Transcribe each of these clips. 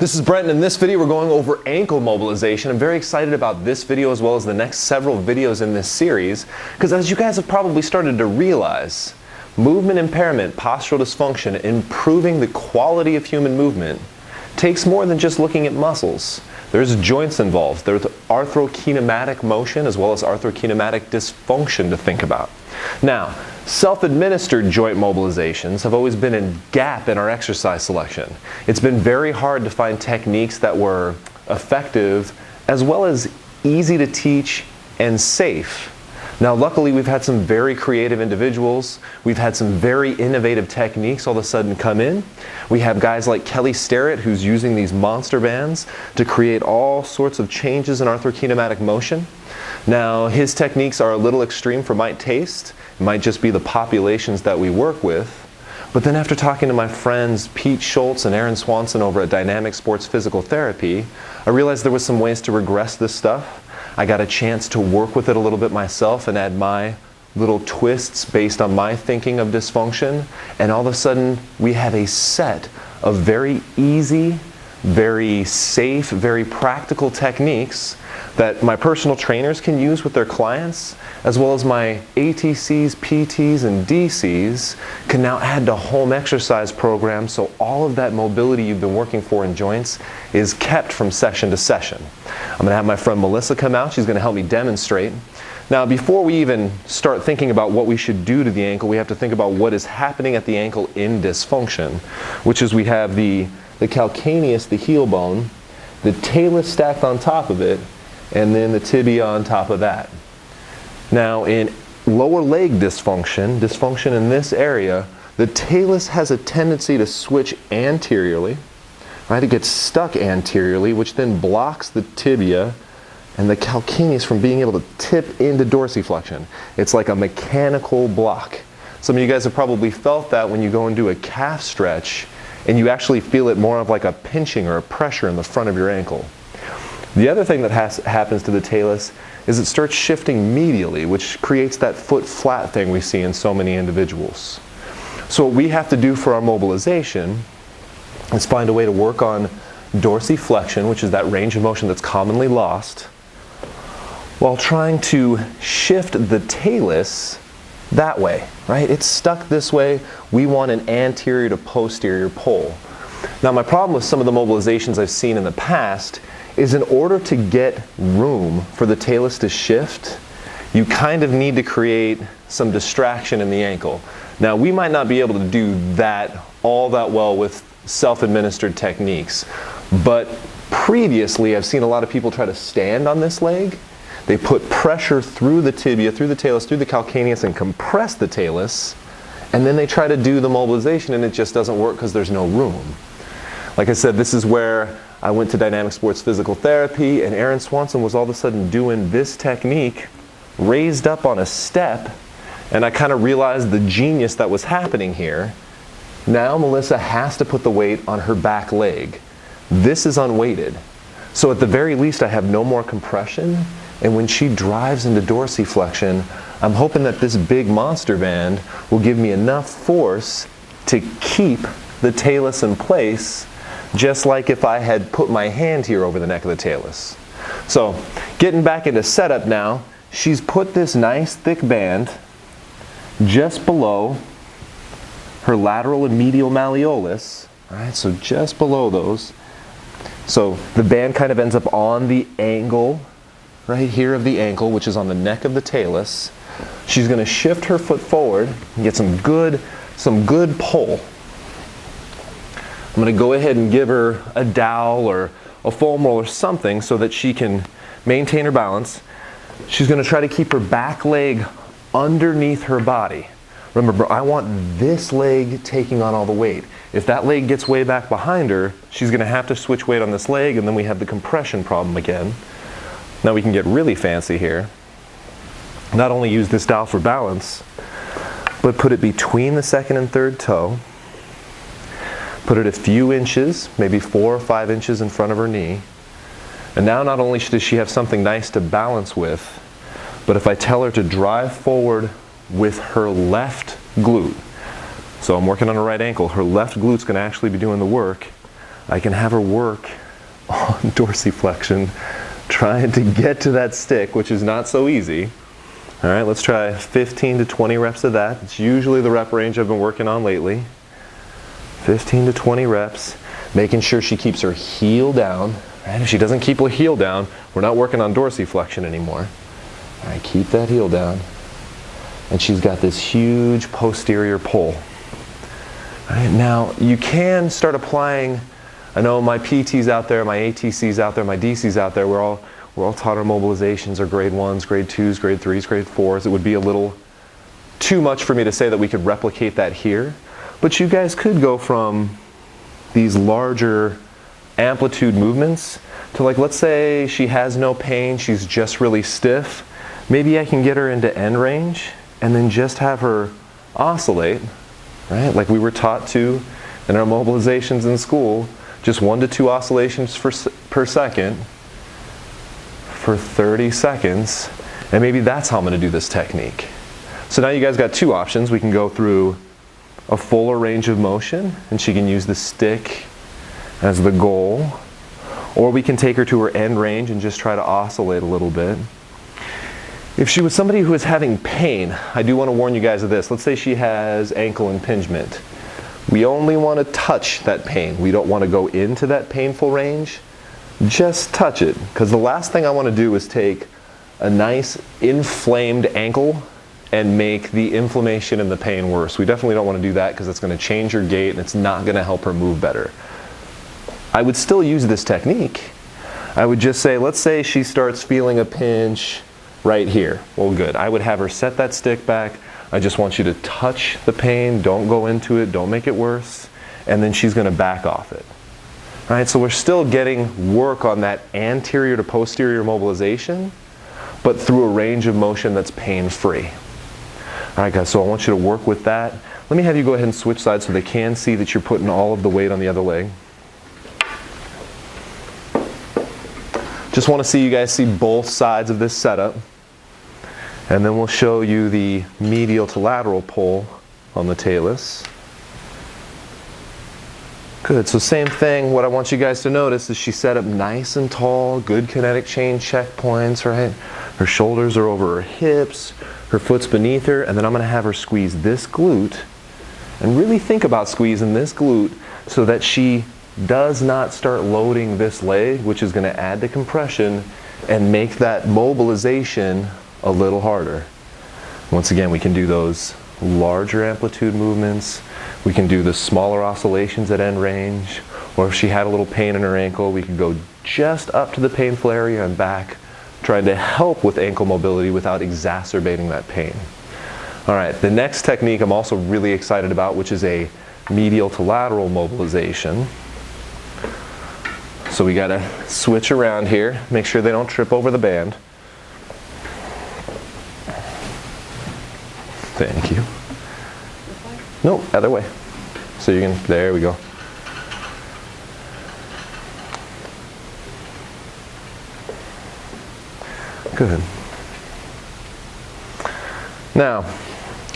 This is Brent, and in this video we're going over ankle mobilization. I'm very excited about this video as well as the next several videos in this series because, as you guys have probably started to realize, movement impairment, postural dysfunction, improving the quality of human movement takes more than just looking at muscles. There's joints involved. There's arthrokinematic motion as well as arthrokinematic dysfunction to think about. Now, self-administered joint mobilizations have always been a gap in our exercise selection. It's been very hard to find techniques that were effective as well as easy to teach and safe. Now, luckily, we've had some very creative individuals. We've had some very innovative techniques all of a sudden come in. We have guys like Kelly Starrett, who's using these monster bands to create all sorts of changes in arthrokinematic motion. Now, his techniques are a little extreme for my taste. It might just be the populations that we work with. But then after talking to my friends Pete Schultz and Aaron Swanson over at Dynamic Sports Physical Therapy, I realized there was some ways to regress this stuff. I got a chance to work with it a little bit myself and add my little twists based on my thinking of dysfunction. And all of a sudden, we have a set of very easy, very safe, very practical techniques that my personal trainers can use with their clients, as well as my ATCs, PTs, and DCs can now add to home exercise programs, so all of that mobility you've been working for in joints is kept from session to session. I'm going to have my friend Melissa come out. She's going to help me demonstrate. Now, before we even start thinking about what we should do to the ankle, we have to think about what is happening at the ankle in dysfunction, which is we have the calcaneus, the heel bone, the talus stacked on top of it, and then the tibia on top of that. Now, in lower leg dysfunction in this area, the talus has a tendency to switch anteriorly, right? It gets stuck anteriorly, which then blocks the tibia and the calcaneus from being able to tip into dorsiflexion. It's like a mechanical block. Some of you guys have probably felt that when you go and do a calf stretch and you actually feel it more of like a pinching or a pressure in the front of your ankle. The other thing that happens to the talus is it starts shifting medially, which creates that foot flat thing we see in so many individuals. So what we have to do for our mobilization is find a way to work on dorsiflexion, which is that range of motion that's commonly lost, while trying to shift the talus that way, right? It's stuck this way. We want an anterior to posterior pull. Now, my problem with some of the mobilizations I've seen in the past is in order to get room for the talus to shift, you kind of need to create some distraction in the ankle. Now, we might not be able to do that all that well with self-administered techniques, but previously I've seen a lot of people try to stand on this leg. They put pressure through the tibia, through the talus, through the calcaneus, and compress the talus, and then they try to do the mobilization and it just doesn't work because there's no room. Like I said, this is where I went to Dynamic Sports Physical Therapy, and Aaron Swanson was all of a sudden doing this technique raised up on a step, and I kind of realized the genius that was happening here. Now Melissa has to put the weight on her back leg. This is unweighted. So at the very least I have no more compression, and when she drives into dorsiflexion, I'm hoping that this big monster band will give me enough force to keep the talus in place, just like if I had put my hand here over the neck of the talus. So, getting back into setup now, she's put this nice thick band just below her lateral and medial malleolus. All right, so just below those. So the band kind of ends up on the angle, right here of the ankle, which is on the neck of the talus. She's going to shift her foot forward and get some good pull. I'm going to go ahead and give her a dowel or a foam roll or something so that she can maintain her balance. She's going to try to keep her back leg underneath her body. Remember, I want this leg taking on all the weight. If that leg gets way back behind her, she's going to have to switch weight on this leg, and then we have the compression problem again. Now we can get really fancy here. Not only use this dowel for balance, but put it between the second and third toe. Put it a few inches, maybe 4 or 5 inches in front of her knee. And now not only does she have something nice to balance with, but if I tell her to drive forward with her left glute, so I'm working on her right ankle, her left glute's going to actually be doing the work, I can have her work on dorsiflexion, trying to get to that stick, which is not so easy. All right, let's try 15 to 20 reps of that. It's usually the rep range I've been working on lately. 15 to 20 reps, making sure she keeps her heel down. Right? If she doesn't keep her heel down, we're not working on dorsiflexion anymore. All right, keep that heel down. And she's got this huge posterior pull. All right, now, you can start applying. I know my PTs out there, my ATCs out there, my DCs out there, we're all taught our mobilizations are grade 1s, grade 2s, grade 3s, grade 4s. It would be a little too much for me to say that we could replicate that here. But you guys could go from these larger amplitude movements to, like, let's say she has no pain, she's just really stiff. Maybe I can get her into end range and then just have her oscillate, right? Like we were taught to in our mobilizations in school. Just 1 to 2 oscillations per second for 30 seconds, and maybe that's how I'm going to do this technique. So now you guys got 2 options. We can go through a fuller range of motion, and she can use the stick as the goal, or we can take her to her end range and just try to oscillate a little bit. If she was somebody who is having pain, I do want to warn you guys of this. Let's say she has ankle impingement. We only want to touch that pain. We don't want to go into that painful range. Just touch it, because the last thing I want to do is take a nice inflamed ankle and make the inflammation and the pain worse. We definitely don't want to do that, because it's going to change her gait and it's not going to help her move better. I would still use this technique. I would just say, let's say she starts feeling a pinch right here. Well, good. I would have her set that stick back. I just want you to touch the pain, don't go into it, don't make it worse, and then she's going to back off it. All right, so we're still getting work on that anterior to posterior mobilization, but through a range of motion that's pain-free. All right, guys, so I want you to work with that. Let me have you go ahead and switch sides so they can see that you're putting all of the weight on the other leg. Just want to see you guys see both sides of this setup. And then we'll show you the medial to lateral pull on the talus. Good, so same thing. What I want you guys to notice is she's set up nice and tall, good kinetic chain checkpoints, right? Her shoulders are over her hips, her foot's beneath her, and then I'm going to have her squeeze this glute. And really think about squeezing this glute so that she does not start loading this leg, which is going to add to compression and make that mobilization a little harder. Once again, we can do those larger amplitude movements. We can do the smaller oscillations at end range. Or if she had a little pain in her ankle, we could go just up to the painful area and back, trying to help with ankle mobility without exacerbating that pain. All right, the next technique I'm also really excited about, which is a medial to lateral mobilization. So we got to switch around here, make sure they don't trip over the band. Thank you. No, other way. So you can, there we go. Good. Now,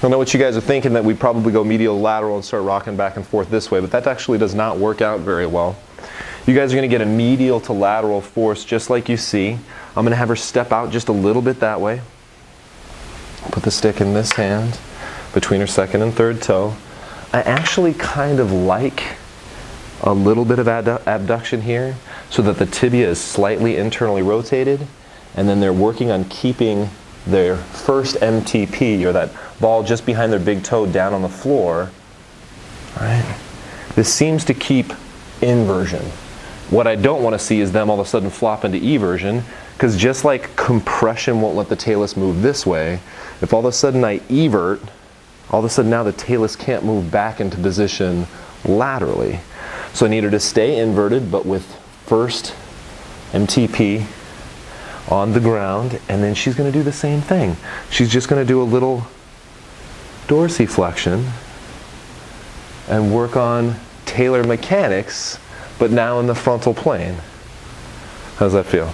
I know what you guys are thinking, that we probably go medial lateral and start rocking back and forth this way, but that actually does not work out very well. You guys are going to get a medial to lateral force just like you see. I'm going to have her step out just a little bit that way. Put the stick in this hand between her second and third toe. I actually kind of like a little bit of abduction here so that the tibia is slightly internally rotated, and then they're working on keeping their first MTP, or that ball just behind their big toe, down on the floor. All right. This seems to keep inversion. What I don't want to see is them all of a sudden flop into eversion, because just like compression won't let the talus move this way, if all of a sudden I evert, all of a sudden now the talus can't move back into position laterally. So I need her to stay inverted, but with first MTP on the ground, and then she's going to do the same thing. She's just going to do a little dorsiflexion and work on talar mechanics, but now in the frontal plane. How does that feel?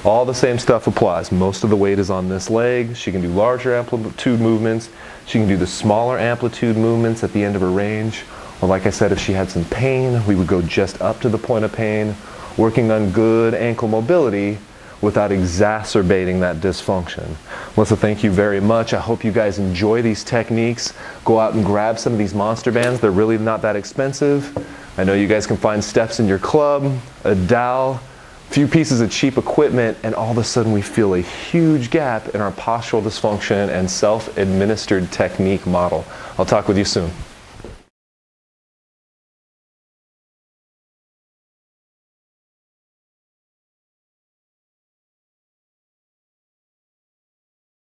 All the same stuff applies. Most of the weight is on this leg. She can do larger amplitude movements. She can do the smaller amplitude movements at the end of her range, Well, like I said, if she had some pain, we would go just up to the point of pain, working on good ankle mobility without exacerbating that dysfunction. Melissa, thank you very much. I hope you guys enjoy these techniques. Go out and grab some of these monster bands. They're really not that expensive. I know you guys can find steps in your club, a dowel, a few pieces of cheap equipment, and all of a sudden we feel a huge gap in our postural dysfunction and self-administered technique model. I'll talk with you soon.